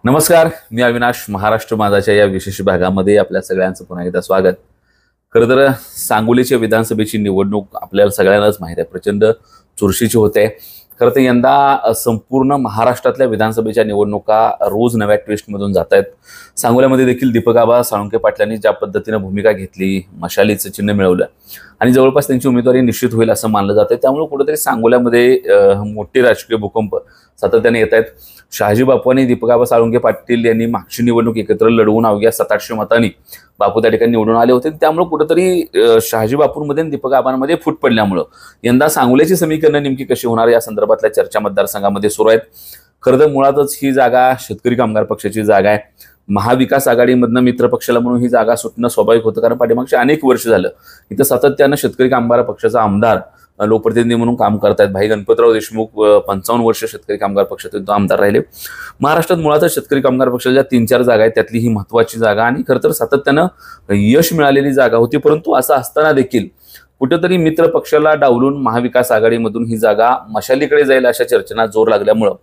नमस्कार, मी अविनाश. महाराष्ट्र माझाच्या या विशेष भागामध्ये आपल्या सगळ्यांचं पुन्हा एकदा स्वागत. खरं तर सांगोलीच्या विधानसभेची निवडणूक आपल्याला सगळ्यांनाच माहिती आहे, प्रचंड चुरशीची होते. खरं तर यंदा संपूर्ण महाराष्ट्रातल्या विधानसभेच्या निवडणुका रोज नव्या ट्विस्टमधून जात आहेत. सांगोल्यामध्ये देखील दीपक आबा साळुंखे पाटलांनी ज्या पद्धतीनं भूमिका घेतली, मशालीचं चिन्ह मिळवलं आणि जवळपास त्यांची उमेदवारी निश्चित होईल असं मानलं जातं. त्यामुळे कुठेतरी सांगोल्यामध्ये मोठे राजकीय भूकंप सातत्याने येत आहेत. शहाजी बापू आणि दीपक आबा साळुंखे पाटील यांनी मागची निवडणूक एकत्र लढवून अवघ्या 700-800 मतांनी बापू त्या ठिकाणी निवडून आले होते. त्यामुळे कुठेतरी शहाजी बापूंमध्ये आणि दीपक आबांमध्ये फूट पडल्यामुळं यंदा सांगोल्याची समीकरणं नेमकी कशी होणार या संदर्भातल्या चर्चा मतदारसंघामध्ये सुरू आहेत. खरं तर मुळातच ही जागा शेतकरी कामगार पक्षाची जागा आहे. महाविकास आघाडीमधनं मित्र पक्षाला म्हणून ही जागा सुटणं स्वाभाविक होतं, कारण पाठीमागचे अनेक वर्ष झालं इथं सातत्यानं शेतकरी कामगार पक्षाचा आमदार लोकप्रतिनिधी म्हणून काम करतायत. भाई गणपतराव देशमुख 55 वर्ष शेतकरी कामगार पक्षाचे आमदार राहिले. महाराष्ट्रात मुळातच शेतकरी कामगार पक्षाच्या 3-4 जागा आहेत, त्यातली ही महत्वाची जागा आणि खरं तर सातत्यानं यश मिळालेली जागा होती. परंतु असं असताना देखील कुठेतरी मित्र पक्षाला डावलून महाविकास आघाडीमधून ही जागा मशालीकडे जाईल अशा चर्चेना जोर लागल्यामुळं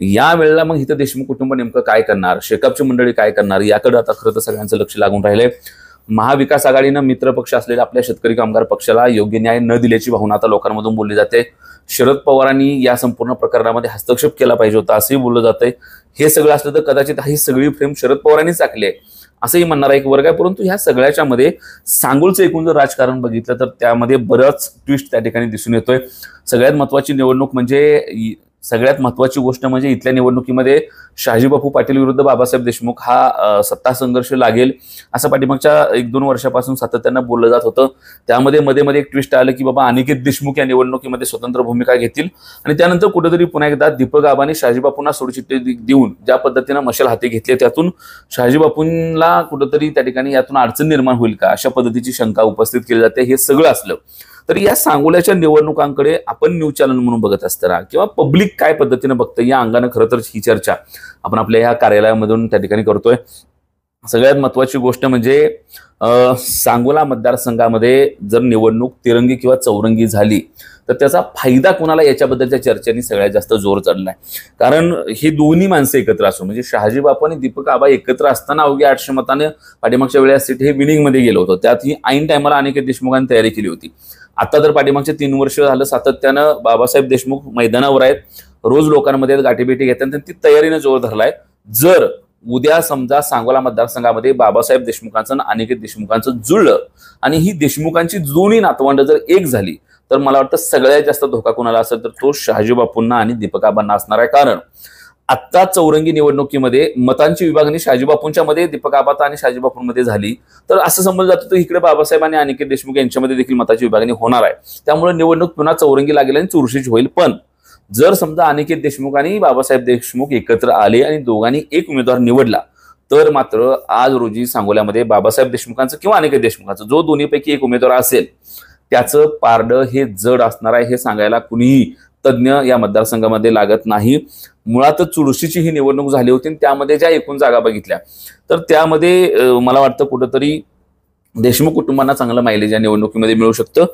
या वेळेला मग इथं देशमुख कुटुंब नेमकं काय करणार, शेकापची मंडळी काय करणार याकडे आता खरं तर सगळ्यांचं लक्ष लागून राहिलंय. महाविकास आघाडीनं मित्र पक्ष असलेल्या आपल्या शेतकरी कामगार पक्षाला योग्य न्याय न दिल्याची भावना आता लोकांमधून बोलली जाते. शरद पवारांनी या संपूर्ण प्रकरणामध्ये हस्तक्षेप केला पाहिजे होता असंही बोललं जातंय. हे सगळं असलं तर कदाचित ही सगळी फ्रेम शरद पवारांनीच आखली आहे असंही म्हणणारा एक वर्ग आहे. परंतु ह्या सगळ्याच्या मध्ये सांगोलचं एकूण जर राजकारण बघितलं तर त्यामध्ये बरंच ट्विस्ट त्या ठिकाणी दिसून येतोय. सगळ्यात महत्वाची निवडणूक म्हणजे सगळ्यात महत्वाची गोष्ट म्हणजे इथल्या निवडणुकीमध्ये शहाजी बापू पाटील विरुद्ध बाबासाहेब देशमुख हा सत्ता संघर्ष लागेल असं पाठीमागच्या 1-2 वर्षापासून सातत्यानं बोललं जात होतं. त्यामध्ये मध्ये एक ट्विस्ट आलं की बाबा अनिकेत देशमुख या निवडणुकीमध्ये स्वतंत्र भूमिका घेतील आणि त्यानंतर कुठेतरी पुन्हा एकदा दीपक आबांनी शहाजी बापूंना सोडचिठ्ठी देऊन ज्या पद्धतीनं मशाल हाती घेतली त्यातून शहाजी बापूंना कुठेतरी त्या ठिकाणी यातून अडचण निर्माण होईल का अशा पद्धतीची शंका उपस्थित केली जाते. हे सगळं असलं तर या सांगोल्याच्या निवडणुकांकडे आपण न्यूज चॅनल म्हणून बघत असताना किंवा पब्लिक काय पद्धतीनं बघतं या अंगानं खरं तर ही चर्चा आपण आपल्या या कार्यालयामधून त्या ठिकाणी करतोय. सगळ्यात महत्वाची गोष्ट म्हणजे सांगोला मतदारसंघामध्ये जर निवडणूक तिरंगी किंवा चौरंगी झाली तर त्याचा फायदा कुणाला याच्याबद्दलच्या चर्चेने सगळ्यात जास्त जोर चढलाय. कारण ही दोन्ही माणसं एकत्र असून म्हणजे शहाजी बापू आणि दीपक आबा एकत्र असताना अवघ्या 800 मताने पाठीमागच्या वेळेस हे विनिंग मध्ये गेलं होतं. त्यात ही ऐन टायमाला अनेक देशमुखांनी तयारी केली होती. आता तर पाठीमागचे 3 वर्ष झालं सातत्यानं बाबासाहेब देशमुख मैदानावर आहेत, रोज लोकांमध्ये गाठीभेटी घेतात आणि ती तयारीने जोर धरलाय. जर उद्या समजा सांगोला मतदारसंघामध्ये बाबासाहेब देशमुखांचं आणि अनिकेत देशमुखांचं जुळलं आणि ही देशमुखांची दोन्ही नातवंड जर एक झाली तर मला वाटतं सगळ्यात जास्त धोका कुणाला असेल तर तो शहाजी बापूंना आणि दीपक आबांना असणार आहे. कारण आत्ता चौरंगी निवडणुकीमध्ये मतांची विभागणी शहाजी बापूंच्या मध्ये दीपक आबा आणि शहाजी बापूंमध्ये झाली तर असं समजलं जातं तर इकडे बाबासाहेब आणि अनिकेत देशमुख यांच्यामध्ये देखील मताची विभागणी होणार आहे. त्यामुळे निवडणूक पुन्हा चौरंगी लागेल आणि चुरशीची होईल. पण जर समजा अनिकेत देशमुख आणि बाबासाहेब देशमुख एकत्र आले आणि दोघांनी एक उमेदवार निवडला तर मात्र आज रोजी सांगोल्यामध्ये बाबासाहेब देशमुखांचं किंवा अनिकेत देशमुखांचं जो दोन्हीपैकी एक उमेदवार असेल त्याचं पारडं हे जड असणार आहे हे सांगायला कुणीही तज्ज्ञ या मतदारसंघामध्ये लागत नाही. मुळातच चुरशीची ही निवडणूक झाली होती आणि त्यामध्ये ज्या एकूण जागा बघितल्या तर त्यामध्ये मला वाटतं कुठंतरी देशमुख कुटुंबांना चांगलं मायलेज या निवडणुकीमध्ये मिळू शकतं.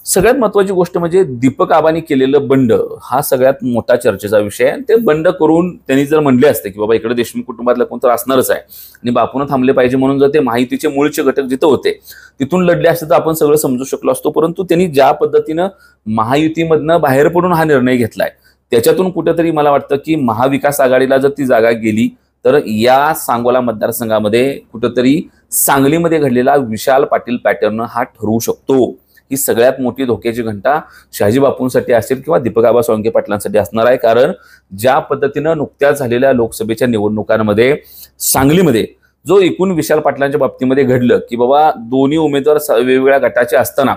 सगळ्यात महत्वाची गोष्ट म्हणजे दीपक आबांनी केलेलं बंड हा सगळ्यात मोठा चर्चेचा विषय आहे. ते बंड करून त्यांनी जर म्हणले असते की बाबा इकडे देशमुख कुटुंबातलं कोणतं असणारच आहे आणि बापून थांबले पाहिजे म्हणून जर ते माहितीचे मूळचे घटक जिथं होते तिथून लढले असते तर आपण सगळं समजू शकलो असतो. परंतु त्यांनी ज्या पद्धतीनं महायुतीमधनं बाहेर पडून हा निर्णय घेतलाय त्याच्यातून कुठेतरी मला वाटतं की महाविकास आघाडीला जर ती जागा गेली तर या सांगोला मतदारसंघामध्ये कुठेतरी सांगलीमध्ये घडलेला विशाल पाटील पॅटर्न हा ठरवू शकतो. ही सगळ्यात मोठी धोक्याची घंटा शहाजी बापूंसाठी असेल किंवा दीपक आबा साळुंखे पाटलांसाठी असणार आहे. कारण ज्या पद्धतीनं नुकत्याच झालेल्या लोकसभेच्या निवडणुकांमध्ये सांगलीमध्ये जो एकूण विशाल पाटलांच्या बाबतीमध्ये घडलं की बाबा दोन्ही उमेदवार वेगवेगळ्या गटाचे असताना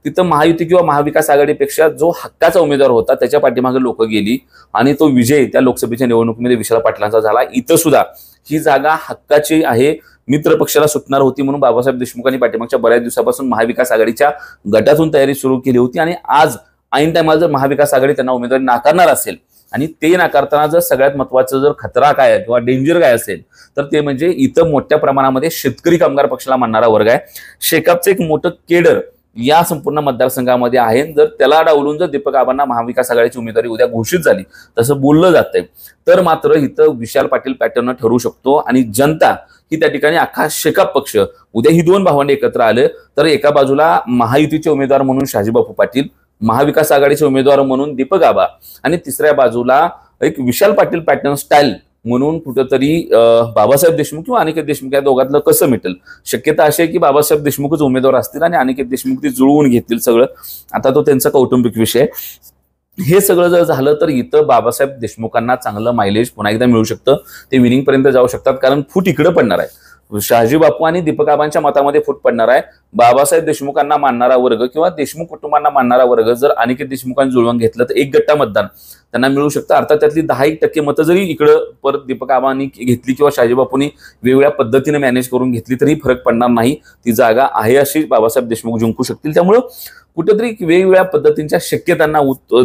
तिथं महायुती किंवा महाविकास आघाडीपेक्षा जो हक्काचा उमेदवार होता त्याच्या पाठीमागे लोक गेली आणि तो विजय त्या लोकसभेच्या निवडणुकीमध्ये विशाल पाटलांचा झाला. इथं सुद्धा ही जागा हक्काची आहे, मित्र पक्षाला सुटणार होती म्हणून बाबासाहेब देशमुखांनी पाठीमागच्या बऱ्याच दिवसापासून महाविकास आघाडीच्या गटातून तयारी सुरू केली होती आणि आज ऐन टायमाला जर महाविकास आघाडी त्यांना उमेदवारी नाकारणार असेल आणि ते नाकारताना जर सगळ्यात महत्वाचं जर खतरा काय आहे किंवा डेंजर काय असेल तर ते म्हणजे इथं मोठ्या प्रमाणामध्ये शेतकरी कामगार पक्षाला मानणारा वर्ग आहे. शेकापचं एक मोठं केडर या संपूर्ण मतदारसंघामध्ये आहे. जर त्याला डावलून जर दीपक आबांना महाविकास आघाडीची उमेदवारी उद्या घोषित झाली, तसं बोललं जातंय, तर मात्र इथं विशाल पाटील पॅटर्न ठरू शकतो आणि जनता ही त्या ठिकाणी अख्खा शेकाप पक्ष उद्या ही दोन भावंडे एकत्र आले तर एका बाजूला महायुतीचे उमेदवार म्हणून शहाजीबापू पाटील, महाविकास आघाडीचे उमेदवार म्हणून दीपक आबा आणि तिसऱ्या बाजूला एक विशाल पाटील पॅटर्न स्टाईल म्हणून कुठेतरी बाबासाहेब देशमुख किंवा अनिकेत देशमुख या दोघातलं कसं मिटेल. शक्यता अशी आहे की बाबासाहेब देशमुखच उमेदवार असतील आणि अनिकेत देशमुख ते जुळवून घेतील सगळं. आता तो त्यांचा कौटुंबिक विषय. हे सगळं जर झालं तर इथं बाबासाहेब देशमुखांना चांगलं मायलेज पुन्हा एकदा मिळू शकतं. ते विनिंग पर्यंत जाऊ शकतात कारण फूट इकडे पडणार आहे. शहाजी बापू आणि दीपक आबांच्या मतामध्ये फूट पडणार आहे. बाबासाहेब देशमुखांना मानणारा वर्ग किंवा देशमुख कुटुंबांना मानणारा वर्ग जर अनिकेत देशमुखांनी जुळवून घेतलं तर एक गट्टा मतदान त्यांना मिळू शकतं. अर्थात त्यातली 10% मतं जरी इकडं परत दीपक आबांनी घेतली किंवा शहाजी बापूंनी वेगवेगळ्या पद्धतीने मॅनेज करून घेतली तरी फरक पडणार नाही. ती जागा आहे अशी बाबासाहेब देशमुख जिंकू शकतील. त्यामुळं कुठेतरी वेगवेगळ्या पद्धतींच्या शक्यतांना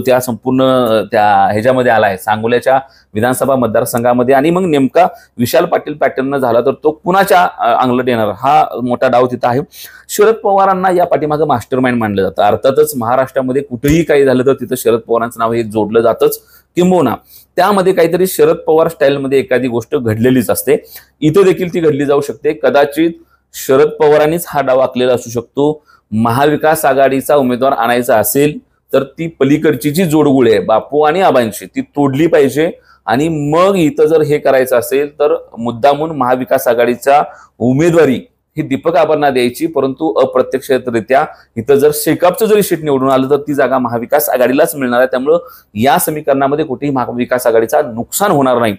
त्या संपूर्ण त्या ह्याच्यामध्ये आलाय सांगोल्याच्या विधानसभा मतदारसंघामध्ये. आणि मग नेमका विशाल पाटील पॅटर्न झाला तर तो कुणाच्या अंगलट येणार हा मोठा डाव तिथं आहे. शरद पवारांना या पाठीमागे मास्टरमाइंड मानलं जातं. अर्थातच महाराष्ट्रामध्ये कुठेही काही झालं तर तिथं शरद पवारांचं नाव हे जोडलं जातंच. किंबहुना त्यामध्ये काहीतरी शरद पवार स्टाईलमध्ये एखादी गोष्ट घडलेलीच असते. इथं देखील ती घडली जाऊ शकते. कदाचित शरद पवारांनीच हा डाव आखलेला असू शकतो. महाविकास आघाडीचा उमेदवार आणायचा असेल तर ती पलीकडची जी जोडगुळी आहे बापू आणि आबांची ती तोडली पाहिजे. आणि मग इथं जर हे करायचं असेल तर मुद्दामून महाविकास आघाडीचा उमेदवारी ही दीपक आबांना द्यायची. परंतु अप्रत्यक्षरित्या इथं जर शेकापचं जरी शीट निवडून आलं तर ती जागा महाविकास आघाडीलाच मिळणार आहे. त्यामुळं या समीकरणामध्ये कुठेही महाविकास आघाडीचा नुकसान होणार नाही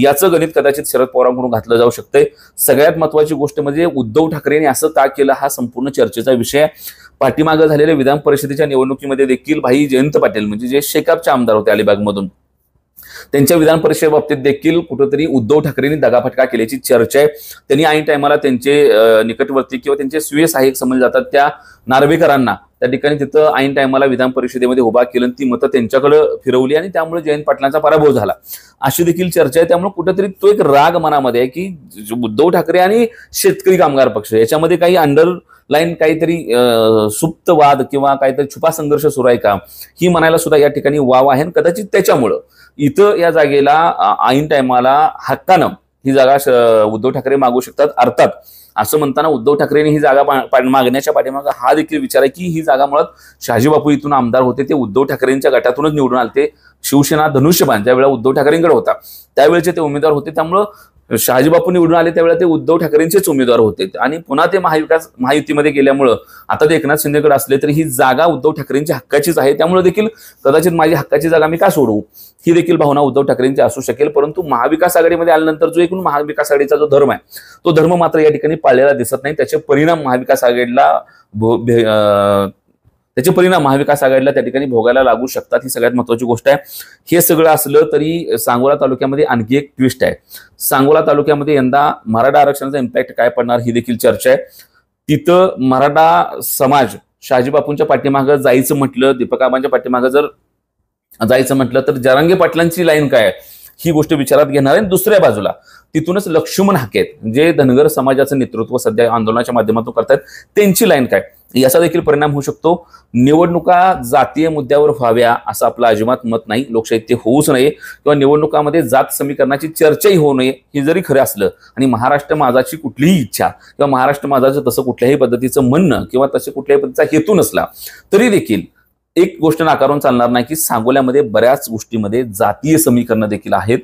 याचं गणित कदाचित शरद पवारांकडून घातलं जाऊ शकतंय. सगळ्यात महत्वाची गोष्ट म्हणजे उद्धव ठाकरेंनी असं का केलं हा संपूर्ण चर्चेचा विषय. पाठीमागं झालेल्या विधान परिषदेच्या निवडणुकीमध्ये देखील भाई जयंत पाटील म्हणजे जे शेकापचे आमदार होते अलिबागमधून त्यांच्या विधान परिषदे बाबतीत देखील कुठेतरी उद्धव ठाकरेंनी दगाफटका केल्याची चर्चा आहे. त्यांनी ऐन टायमाला त्यांचे निकटवर्ती किंवा त्यांचे स्वीय सहाय्यक समजले जातात त्या नार्वेकरांना त्या ठिकाणी तिथं ऐन टायमाला विधान परिषदेमध्ये उभा केलं. ती मतं त्यांच्याकडे फिरवली आणि त्यामुळे जयंत पाटलांचा पराभव झाला अशी देखील चर्चा आहे. त्यामुळे कुठेतरी तो एक राग मनामध्ये आहे की उद्धव ठाकरे आणि शेतकरी कामगार पक्ष याच्यामध्ये काही अंडरलाईन काहीतरी सुप्त वाद किंवा काहीतरी छुपा संघर्ष सुरू आहे का ही म्हणायला सुद्धा या ठिकाणी वाव आहे. कदाचित त्याच्यामुळं इथं या जागेला ऐन टायमाला हक्कानं ही जागा उद्धव ठाकरे मागू शकतात. अर्थात असं म्हणताना उद्धव ठाकरेंनी ही जागा मागण्याच्या पाठीमागे हा देखील विचार आहे की ही जागा मुळात शहाजी बापू इथून आमदार होते ते उद्धव ठाकरेंच्या गटातूनच निवडून आले. शिवसेना धनुष्यबाण ज्यावेळेला उद्धव ठाकरेंकडे होता त्यावेळेचे ते उमेदवार होते. त्यामुळं शहाजी बापू निवडून आले त्यावेळेला ते उद्धव ठाकरेंचेच उमेदवार होते आणि पुन्हा ते महायुतीमध्ये गेल्यामुळं आता ते एकनाथ शिंदेकडे असले तरी ही जागा उद्धव ठाकरेंची हक्काचीच आहे. त्यामुळे देखील कदाचित माझी हक्काची जागा मी का सोडवू ही देखील भावना उद्धव ठाकरेंची असू शकेल. परंतु महाविकास आघाडीमध्ये आल्यानंतर जो एकूण महाविकास आघाडीचा जो धर्म आहे तो धर्म मात्र या ठिकाणी पाळलेला दिसत नाही. त्याचे परिणाम महाविकास आघाडीला त्या ठिकाणी भोगायला लागू शकतात. ही सगळ्यात महत्वाची गोष्ट आहे. हे सगळं असलं तरी सांगोला तालुक्यामध्ये आणखी एक ट्विस्ट आहे. सांगोला तालुक्यामध्ये यंदा मराठा आरक्षणाचा इम्पॅक्ट काय पडणार ही देखील चर्चा आहे. तिथं मराठा समाज शहाजी बापूंच्या पाठीमागं जायचं म्हटलं दीपक आबांच्या पाठीमागं जर जायचं म्हटलं तर जरांगे पाटलांची लाईन काय ही गोष्ट विचारात घेणार आहे. दुसऱ्या बाजूला तिथूनच लक्ष्मण हाके जे धनगर समाजाचं नेतृत्व सध्या आंदोलनाच्या माध्यमातून करतात त्यांची लाईन काय याचा देखील परिणाम होऊ शकतो. निवडणुका जातीय मुद्द्यावर व्हाव्या असं आपलं अजिबात मत नाही. लोकशाहीत ते होऊच नये किंवा निवडणुकामध्ये जात समीकरणाची चर्चाही होऊ नये हे जरी खरं असलं आणि महाराष्ट्र माझाची कुठलीही इच्छा किंवा महाराष्ट्र माझाचं तसं कुठल्याही पद्धतीचं म्हणणं किंवा तसे कुठल्याही पद्धतीचा हेतू नसला तरी देखील एक गोष्ट नाकारून चालणार नाही की सांगोल्यामध्ये बऱ्याच गोष्टीमध्ये जातीय समीकरणं देखील आहेत.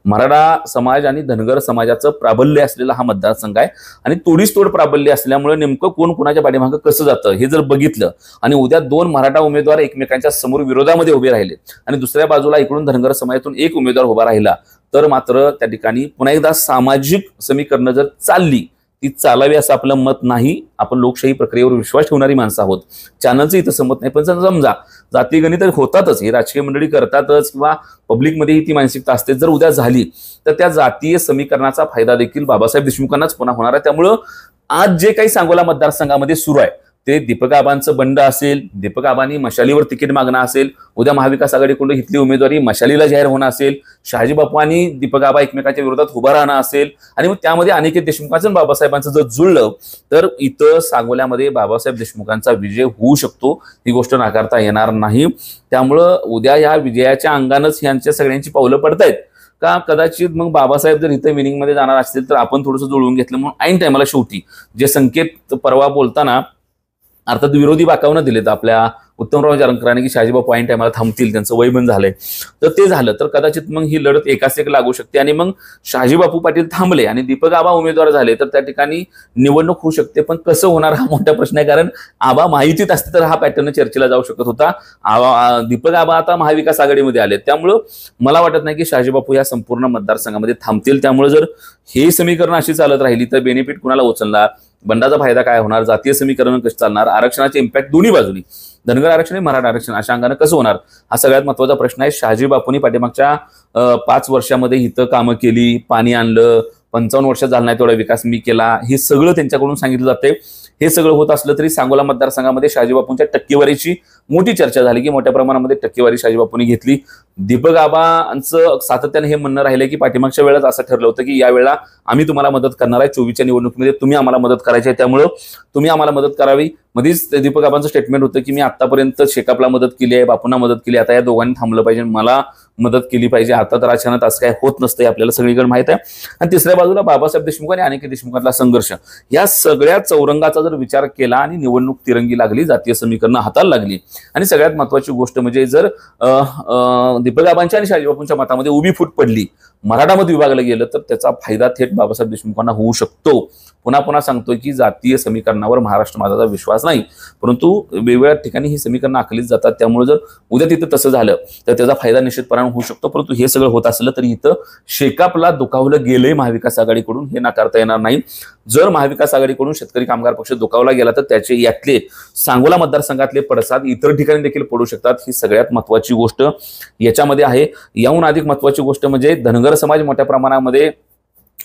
मराठा समाज आणि धनगर समाजाचं प्राबल्य असलेला हा मतदारसंघ आहे आणि तोडीस तोड प्राबल्य असल्यामुळे नेमकं कोण कुणाच्या पाठीमागं कसं जातं हे जर बघितलं आणि उद्या दोन मराठा उमेदवार एकमेकांच्या समोर विरोधामध्ये उभे राहिले आणि दुसऱ्या बाजूला इकडून धनगर समाजातून एक उमेदवार उभा राहिला तर मात्र त्या ठिकाणी पुन्हा एकदा सामाजिक समीकरणं जर चालली ती चालावी असं आपलं मत नाही. आपण लोकशाही प्रक्रियेवर विश्वास ठेवणारी माणसं आहोत. चॅनलचं इथं संमत नाही. पण समजा जाती गणित होतातच, ही राजकीय मंडळी करतातच किंवा पब्लिकमध्येही ती मानसिकता असते. जर उद्या झाली तर त्या जातीय समीकरणाचा फायदा देखील बाबासाहेब देशमुखांनाच पुन्हा होणार आहे. त्यामुळं आज जे काही सांगोला मतदारसंघामध्ये सुरू आहे ते दीपक आबांचं बंड असेल, दीपक आबांनी मशालीवर तिकीट मागणं असेल, उद्या महाविकास आघाडीकडून घेतली उमेदवारी मशालीला जाहीर होणं असेल, शहाजी बापू आणि दीपक आबा एकमेकांच्या विरोधात उभं राहणं असेल आणि मग त्यामध्ये अनिकेत देशमुखांचं आणि बाबासाहेबांचं जर जुळलं तर इथं सांगोल्यामध्ये बाबासाहेब देशमुखांचा विजय होऊ शकतो, ही गोष्ट नाकारता येणार नाही. त्यामुळं उद्या या विजयाच्या अंगानंच यांच्या सगळ्यांची पावलं पडतायत का कदाचित मग बाबासाहेब जर इथं विनिंगमध्ये जाणार असतील तर आपण थोडंसं जुळवून घेतलं म्हणून ऐन टायमाला शेवटी जे संकेत परवा बोलताना अर्थात विरोधी बाकावनं दिलेत आपल्या उत्तमराव जानकरांनी की शहाजीबापू ऐन टायमाला थांबतील, त्यांचं वय बंद झालंय, तर ते झालं तर कदाचित मग ही लढत एकाच एक लागू शकते आणि मग शहाजीबापू पाटील थांबले आणि दीपक आबा उमेदवार झाले तर त्या ठिकाणी निवडणूक होऊ शकते. पण कसं होणार हा मोठा प्रश्न आहे, कारण आबा माहितीत असते तर हा पॅटर्न चर्चेला जाऊ शकत होता. दीपक आबा आता महाविकास आघाडीमध्ये आले, त्यामुळं मला वाटत नाही की शहाजीबापू या संपूर्ण मतदारसंघामध्ये थांबतील. त्यामुळे जर हे समीकरण अशी चालत राहिली तर बेनिफिट कुणाला उचलणार, बंडाचा फायदा काय होणार, जातीय समीकरण कसं चालणार, आरक्षणाचे इम्पॅक्ट दोन्ही बाजूनी धनगर आरक्षण आणि मराठा आरक्षण अशा अंगाने कसं होणार, हा सगळ्यात महत्त्वाचा प्रश्न आहे. शहाजी बापूंनी पाठीमागच्या 5 वर्षामध्ये इथं कामं केली, पाणी आणलं, 55 वर्षात झाला नाही तेवढा विकास मी केला, हे सगळं त्यांच्याकडून सांगितलं जाते. हे सगळं होत असलं तरी सांगोला मतदारसंघामध्ये शहाजी बापूंच्या टक्केवारीची मोठी चर्चा झाली की मोठ्या प्रमाणामध्ये टक्केवारी शहाजी बापूंनी घेतली. दीपक आबांचं सातत्याने हे म्हणणं राहिलं की पाठीमागच्या वेळेस असं ठरलं होतं की यावेळेला आम्ही तुम्हाला मदत करणार आहे, 24च्या निवडणुकीमध्ये तुम्ही आम्हाला मदत करायची आहे, त्यामुळं तुम्ही आम्हाला मदत करावी. मध्येच दीपक आबांचं स्टेटमेंट होतं की मी आतापर्यंत शेकापला मदत केली आहे, बापूंना मदत केली, आता या दोघांनी थांबलं पाहिजे, मला मदत केली पाहिजे. आता तर राजकारणात असं काय होत नसतं, आपल्याला सगळीकडे माहित आहे. आणि तिसऱ्या बाजूला बाबासाहेब देशमुख आणि अनिकेत देशमुखांतला संघर्ष, या सगळ्या चौरंगाचा जर विचार केला आणि निवडणूक तिरंगी लागली, जातीय समीकरणं हाताला लागली आणि सगळ्यात महत्वाची गोष्ट म्हणजे जर दीपक आबांच्या आणि शहाजी बापूंच्या मतामध्ये उभी फूट पडली, मराठामध्ये विभागलं गेलं तर त्याचा फायदा थेट बाबासाहेब देशमुखांना होऊ शकतो. पुन्हा पुन्हा सांगतोय की जातीय समीकरणावर महाराष्ट्र माझाचा विश्वास नाही, परंतु वेगवेगळ्या ठिकाणी ही समीकरणं आखलीच जातात. त्यामुळे जर उद्या तिथं तसं झालं तर त्याचा फायदा निश्चितपणे होऊ शकतो. परंतु हे सगळं होत असलं तरी इथं शेकापला दुखावलं गेलंय महाविकास आघाडीकडून, हे नाकारता येणार नाही. जर महाविकास आघाडीकडून शेतकरी कामगार पक्ष दुखावला गेला तर त्याचे यातले सांगोला मतदारसंघातले पडसाद इतर ठिकाणी देखील पडू शकतात. ही सगळ्यात महत्वाची गोष्ट याच्यामध्ये आहे. याहून अधिक महत्वाची गोष्ट म्हणजे धनगर समाज मोठ्या प्रमाणामध्ये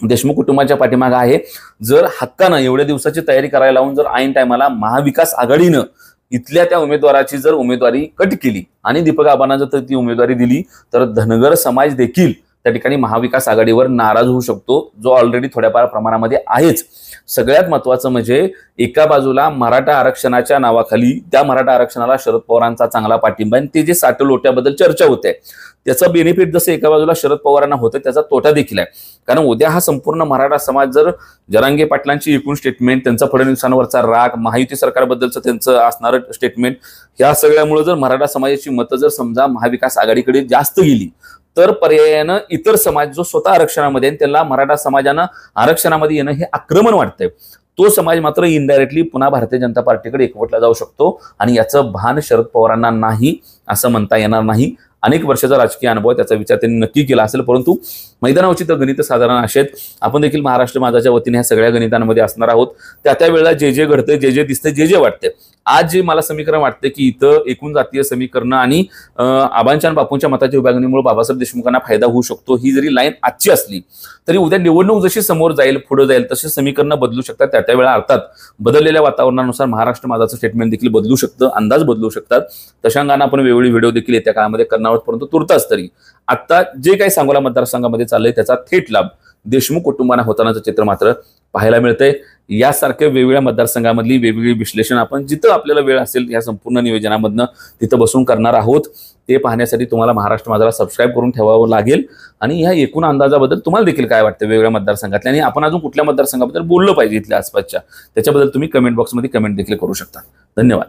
देशमुख कुटुंबाच्या पाठीमागे आहे. जर हक्कानं एवढ्या दिवसाची तयारी करायला लावून जर ऐन टायमाला महाविकास आघाडीनं इथल्या त्या उमेदवाराची जर उमेदवारी कट केली आणि दीपक आबांना जर ती उमेदवारी दिली तर धनगर समाज देखील त्या ठिकाणी महाविकास आघाडीवर नाराज होऊ शकतो, जो ऑलरेडी थोड्याफार प्रमाणामध्ये आहेच. सगळ्यात महत्वाचं म्हणजे एका बाजूला मराठा आरक्षणाच्या नावाखाली त्या मराठा आरक्षणाला शरद पवारांचा चांगला पाठिंबा आणि ते जे साठलोट्याबद्दल चर्चा होते त्याचा बेनिफिट जसं एका बाजूला शरद पवारांना होतं त्याचा तोटा देखील आहे. कारण उद्या हा संपूर्ण मराठा समाज जर जरांगे पाटलांची एकूण स्टेटमेंट, त्यांचा फडणवीसांवरचा राग, महायुती सरकारबद्दलचं त्यांचं असणारं स्टेटमेंट, या सगळ्यामुळे जर मराठा समाजाची मतं जर समजा महाविकास आघाडीकडे जास्त गेली तर पर्यायानं इतर समाज जो स्वतः आरक्षणामध्ये त्याला मराठा समाजानं आरक्षणामध्ये येणं हे आक्रमण वाटतंय, तो समाज मात्र इनडायरेक्टली पुन्हा भारतीय जनता पार्टीकडे एकवटला जाऊ शकतो आणि याचं भान शरद पवारांना नाही असं म्हणता येणार नाही. अनेक वर्षाचा राजकीय अनुभव त्याचा विचार त्यांनी नक्की केला असेल, परंतु मैदानावरची तर गणित साधारण असे आहेत. आपण देखील महाराष्ट्र माझाच्या वतीने ह्या सगळ्या गणितांमध्ये असणार आहोत. त्या वेळेला जे जे घडतंय, जे जे दिसतंय, जे जे वाटतंय, आज जे मला समीकरण वाटते की इथं एकूण जातीय समीकरणं आणि आबांच्या आणि बापूंच्या मताच्या विभागणीमुळे बाबासाहेब देशमुखांना फायदा होऊ शकतो, ही जरी लाईन आजची असली तरी उद्या निवडणूक जशी समोर जाईल, पुढे जाईल, तसे समीकरणं बदलू शकतात. त्या वेळेला अर्थात बदललेल्या वातावरणानुसार महाराष्ट्र माझाचं स्टेटमेंट देखील बदलू शकतं, अंदाज बदलू शकतात. तशांगाने आपण वेगवेगळी व्हिडिओ देखील येत्या काळामध्ये करणार आहोत. परंतु तुर्तास तरी आता जे काही सांगोला मतदारसंघामध्ये चाललंय त्याचा थेट लाभ देशमुख कुटुंबांना होतानाचं चित्र मात्र पाहायला मिळतंय. यासारख्या वेगवेगळ्या मतदारसंघामधली वेगवेगळी विश्लेषण आपण जिथं आपल्याला वेळ असेल या संपूर्ण नियोजनामधनं तिथं बसून करणार आहोत. ते पाहण्यासाठी तुम्हाला महाराष्ट्र माझाला सबस्क्राईब करून ठेवावं लागेल. आणि ह्या एकूण अंदाजाबद्दल तुम्हाला देखील काय वाटतं वेगवेगळ्या मतदारसंघातल्या आणि आपण अजून कुठल्या मतदारसंघाबद्दल बोललं पाहिजे इथल्या आसपासच्या, त्याच्याबद्दल तुम्ही कमेंट बॉक्समध्ये कमेंट देखील करू शकता. धन्यवाद.